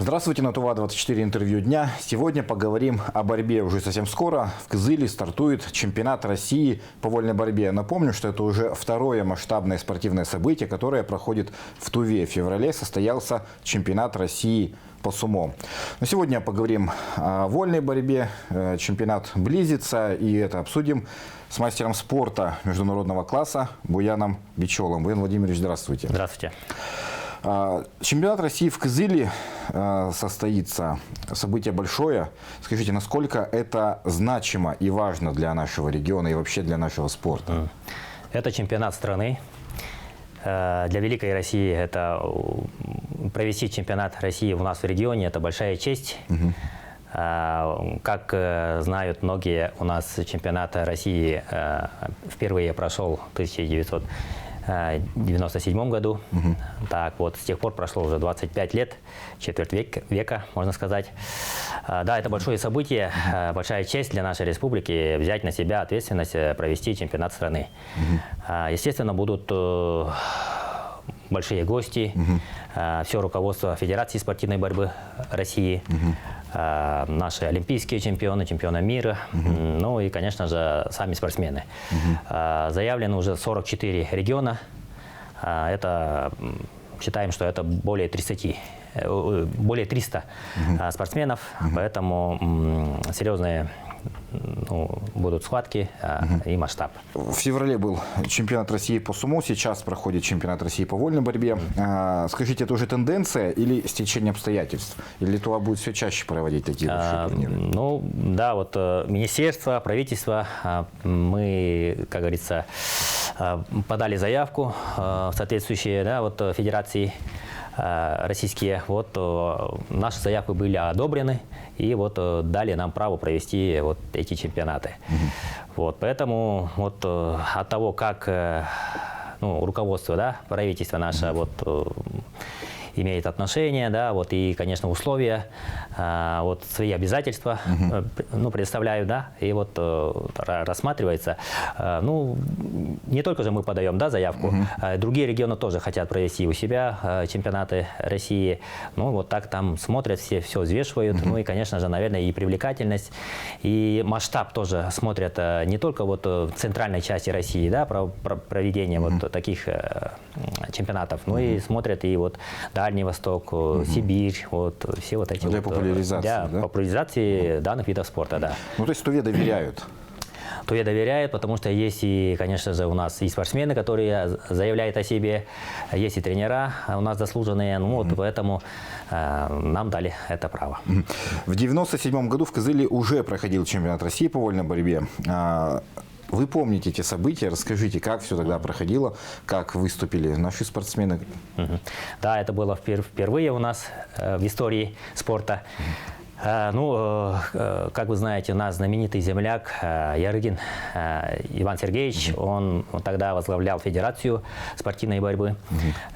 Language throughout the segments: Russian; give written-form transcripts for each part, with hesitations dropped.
Здравствуйте, на ТУВА-24 интервью дня. Сегодня поговорим о борьбе. Уже совсем скоро в Кызыле стартует чемпионат России по вольной борьбе. Напомню, что это уже второе масштабное спортивное событие, которое проходит в Туве. В феврале состоялся чемпионат России по сумо. Но сегодня поговорим о вольной борьбе. Чемпионат близится, и это обсудим с мастером спорта международного класса Буяном Бичолом. Буян Владимирович, здравствуйте. Здравствуйте. Чемпионат России в Кызыле состоится. Событие большое. Скажите, насколько это значимо и важно для нашего региона и вообще для нашего спорта? Это чемпионат страны. Для Великой России это провести чемпионат России у нас в регионе – это большая честь. Как знают многие, у нас чемпионат России впервые прошел в 1997 году. Так вот, с тех пор прошло уже 25 лет, четверть века, можно сказать. Да, это большое событие, большая честь для нашей республики взять на себя ответственность провести чемпионат страны. Естественно, будут большие гости, все руководство Федерации спортивной борьбы России, наши олимпийские чемпионы, чемпионы мира, ну и, конечно же, сами спортсмены. Заявлено уже 44 региона. Это, считаем, что это более 300 спортсменов, поэтому серьезные будут схватки и масштаб. В феврале был чемпионат России по сумо, сейчас проходит чемпионат России по вольной борьбе. Скажите, это уже тенденция или стечение обстоятельств? Или ТУВА будет все чаще проводить такие большие турниры? Ну, да, вот министерство, правительство, мы, как говорится, подали заявку в соответствующие, да, вот, федерации российские. Вот наши заявки были одобрены, и вот дали нам право провести вот эти чемпионаты. Вот, поэтому вот от того, как руководство, да, правительство наше вот имеет отношение, да, вот, и, конечно, условия, вот, свои обязательства, предоставляют, да, и вот рассматривается. Ну, не только же мы подаем, да, заявку, другие регионы тоже хотят провести у себя чемпионаты России. Ну, вот так там смотрят все взвешивают, ну, и, конечно же, наверное, и привлекательность, и масштаб тоже смотрят не только вот в центральной части России, да, проведение вот таких чемпионатов, но и смотрят и вот Дальний Восток, Сибирь, вот все вот эти для популяризации, да? Популяризации данных видов спорта, да. Ну, то есть Туве доверяют? Туве доверяют, потому что есть и, конечно же, у нас и спортсмены, которые заявляют о себе, есть и тренера у нас заслуженные, ну, вот поэтому нам дали это право. В 1997 году в Кызыле уже проходил чемпионат России по вольной борьбе. Вы помните эти события? Расскажите, как все тогда проходило, как выступили наши спортсмены? Да, это было впервые у нас в истории спорта. Ну, как вы знаете, у нас знаменитый земляк Ярыгин Иван Сергеевич, он тогда возглавлял Федерацию спортивной борьбы.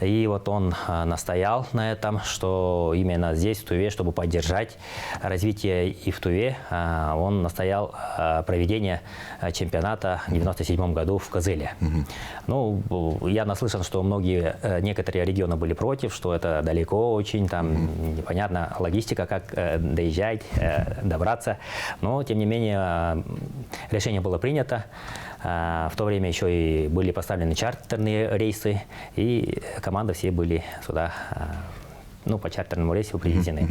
И вот он настоял на этом, что именно здесь, в Туве, чтобы поддержать развитие и в Туве, он настоял проведение чемпионата в 1997 году в Кызыле. Ну, я наслышан, что некоторые регионы были против, что это далеко очень, там непонятна логистика, как доезжать, добраться. Но, тем не менее, решение было принято. В то время еще и были поставлены чартерные рейсы, и команды все были сюда, ну, по чартерному рейсу привезены.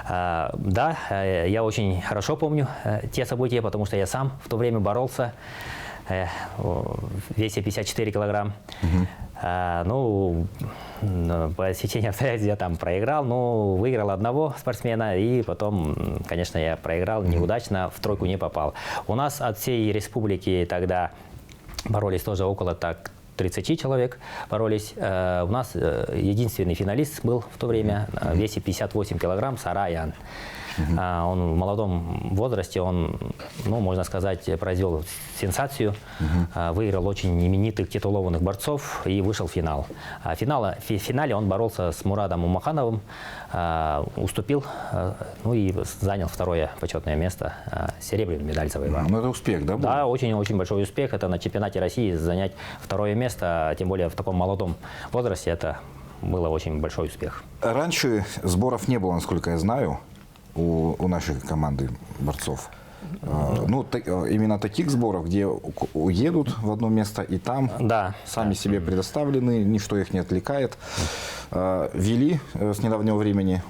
Да, я очень хорошо помню те события, потому что я сам в то время боролся, весе 54 килограмм. Ну, по стечению обстоятельств я там проиграл, но выиграл одного спортсмена, и потом, конечно, я проиграл неудачно, в тройку не попал. У нас от всей республики тогда боролись тоже около 30 человек боролись. У нас единственный финалист был в то время в весе 58 килограмм, Сараян. Он в молодом возрасте, он, ну, можно сказать, произвел сенсацию, выиграл очень именитых титулованных борцов и вышел в финал. В финале он боролся с Мурадом Умахановым, уступил, ну и занял второе почетное место, серебряную медаль завоевал. Ну, это успех, да? Да, очень-очень большой успех. Это на чемпионате России занять второе место, тем более в таком молодом возрасте, это был очень большой успех. Раньше сборов не было, насколько я знаю, у нашей команды борцов. Ну, именно таких сборов, где уедут в одно место и там сами себе предоставлены, ничто их не отвлекает. Ввели с недавнего времени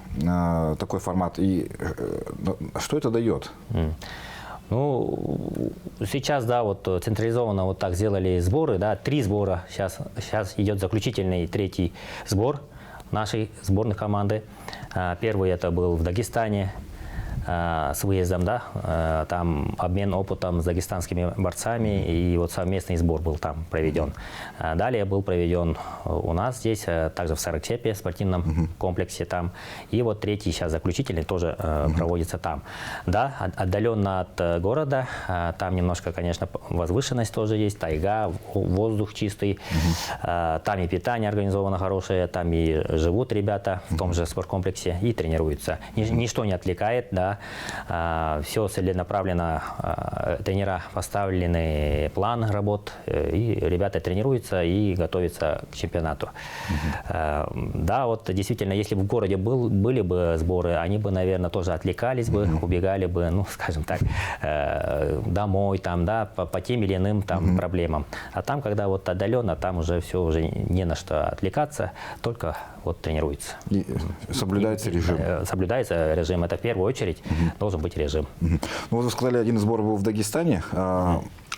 такой формат. И что это дает? Ну, сейчас, да, вот централизованно вот так сделали сборы, да, 3 сбора. Сейчас идет заключительный 3-й сбор нашей сборной команды. Первый это был в Дагестане с выездом, да, там обмен опытом с дагестанскими борцами, и вот совместный сбор был там проведен. Далее был проведен у нас здесь, также в Сарычепе, спортивном комплексе там, и вот 3-й сейчас заключительный тоже проводится там. Да, отдаленно от города, там немножко, конечно, возвышенность тоже есть, тайга, воздух чистый, там и питание организовано хорошее, там и живут ребята в том же спорткомплексе и тренируются. Ничто не отвлекает, да. Все целенаправленно, тренера поставлены план работ, и ребята тренируются и готовятся к чемпионату. Да, вот действительно, если бы в городе были бы сборы, они бы, наверное, тоже отвлекались бы, убегали бы, ну, скажем так, домой, там, да, по тем или иным там проблемам. А там, когда вот отдаленно, там уже все, уже не на что отвлекаться, только вот тренируется. И соблюдается режим? Соблюдается режим. Это в первую очередь должен быть режим. Ну, вот вы сказали, один сбор был в Дагестане.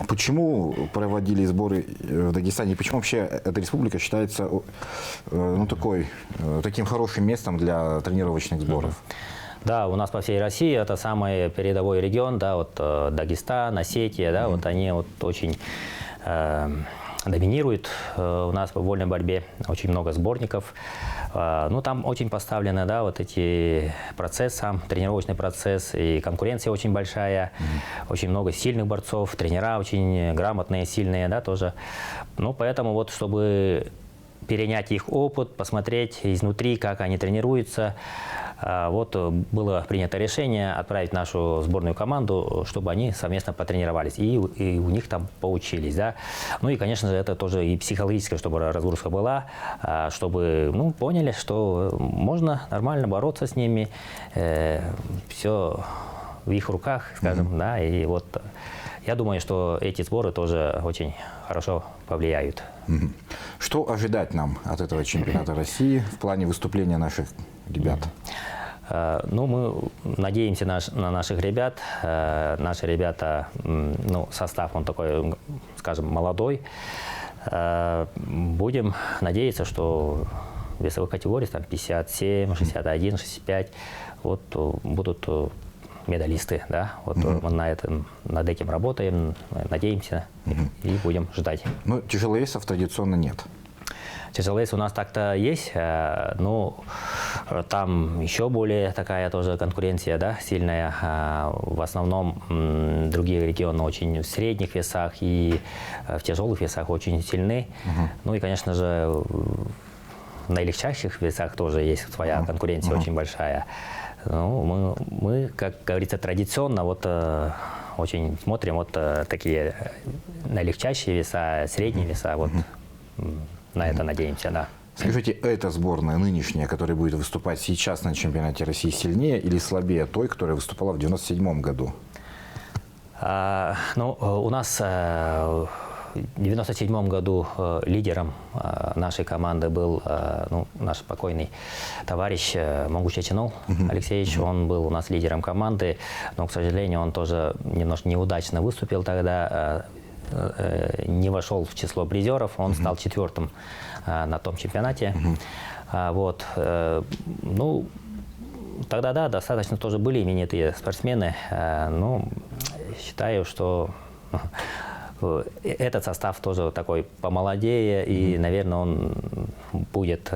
Почему проводили сборы в Дагестане? Почему вообще эта республика считается ну, таким хорошим местом для тренировочных сборов? Да, у нас по всей России это самый передовой регион, да, вот Дагестан, Осетия, да, вот они вот очень доминируют у нас в вольной борьбе, очень много сборников. Ну, там очень поставлены, да, вот эти процессы, сам тренировочный процесс, и конкуренция очень большая, очень много сильных борцов, тренера очень грамотные, сильные, да, тоже. Ну, поэтому вот, чтобы перенять их опыт, посмотреть изнутри, как они тренируются, вот было принято решение отправить нашу сборную команду, чтобы они совместно потренировались и у них там поучились, да. Ну и, конечно же, это тоже и психологическая, чтобы разгрузка была, чтобы, ну, поняли, что можно нормально бороться с ними, все в их руках, скажем, да, и вот я думаю, что эти сборы тоже очень хорошо повлияют. Что ожидать нам от этого чемпионата России в плане выступления наших ребят? Ну, мы надеемся на наших ребят. Наши ребята, ну, состав он такой, скажем, молодой. Будем надеяться, что в весовых категориях там 57, 61, 65 вот будут медалисты, да, вот мы над этим работаем, надеемся и будем ждать. Ну, тяжеловесов традиционно нет. Тяжеловес у нас так-то есть, но там еще более такая тоже конкуренция, да, сильная. В основном другие регионы очень в средних весах и в тяжелых весах очень сильны. Ну и, конечно же, на легчайших весах тоже есть своя конкуренция очень большая. Ну, мы, как говорится, традиционно вот очень смотрим вот такие на легчайшие веса, средние веса, вот на это надеемся, да. Скажите, эта сборная нынешняя, которая будет выступать сейчас на чемпионате России, сильнее или слабее той, которая выступала в 1997 году? Ну, у нас в 1997 году лидером нашей команды был ну, наш покойный товарищ Могучечинов Алексеевич. Он был у нас лидером команды, но, к сожалению, он тоже немножко неудачно выступил тогда, не вошел в число призеров, он стал 4-м на том чемпионате. Вот. Ну, тогда, да, достаточно тоже были именитые спортсмены. Ну, считаю, что этот состав тоже такой помолодее, и, наверное, он будет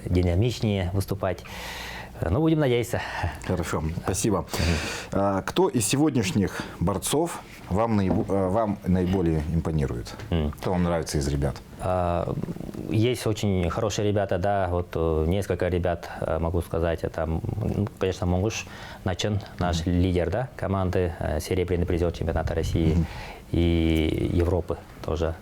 динамичнее выступать. Ну, будем надеяться. Хорошо, спасибо. Кто из сегодняшних борцов вам наиболее импонирует? Кто вам нравится из ребят? Есть очень хорошие ребята, да, вот несколько ребят, могу сказать, это, ну, конечно, Монгуш Начен, наш лидер, да, команды, серебряный призер чемпионата России и Европы тоже.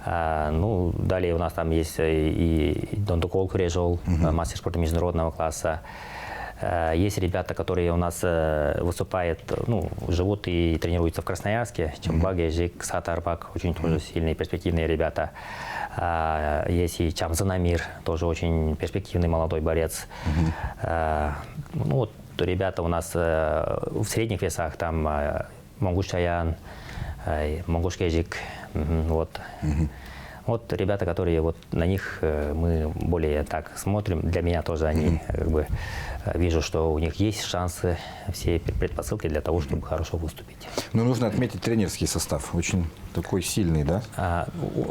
Ну, далее у нас там есть и Дондукол Курежол, мастер спорта международного класса. Есть ребята, которые у нас выступают, ну, живут и тренируются в Красноярске. Чамбаге, Жик, Сатарбак, очень тоже сильные, перспективные ребята. Есть и Чамзанамир, тоже очень перспективный молодой борец. Ну, вот ребята у нас в средних весах, там Монгуш Чаян, Монгуш Кежик, вот. Вот ребята, которые вот на них мы более так смотрим. Для меня тоже они как бы вижу, что у них есть шансы, все предпосылки для того, чтобы хорошо выступить. Но нужно отметить тренерский состав, очень такой сильный, да?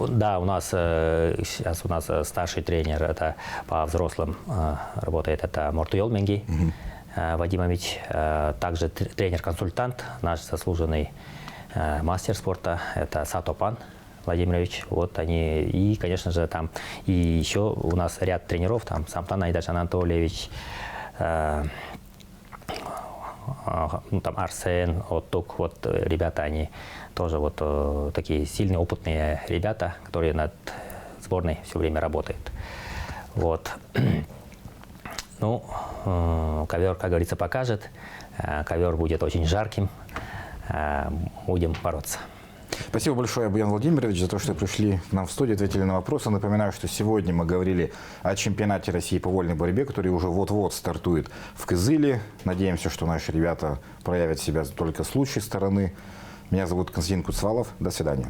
Да, у нас сейчас у нас старший тренер, это по взрослым работает, это Мортуел Менги Вадимович, также тренер-консультант, наш заслуженный мастер спорта, это Сатопан Владимирович, вот они, и, конечно же, там, и еще у нас ряд тренеров, там, Самтан Айдаш Анатольевич, ну, там, Арсен, Оттук, вот, ребята, они тоже вот такие сильные, опытные ребята, которые над сборной все время работают, вот. Ну, ковер, как говорится, покажет, ковер будет очень жарким, будем бороться. Спасибо большое, Буян Владимирович, за то, что пришли к нам в студию, ответили на вопросы. Напоминаю, что сегодня мы говорили о чемпионате России по вольной борьбе, который уже вот-вот стартует в Кызыле. Надеемся, что наши ребята проявят себя только с лучшей стороны. Меня зовут Константин Куцвалов. До свидания.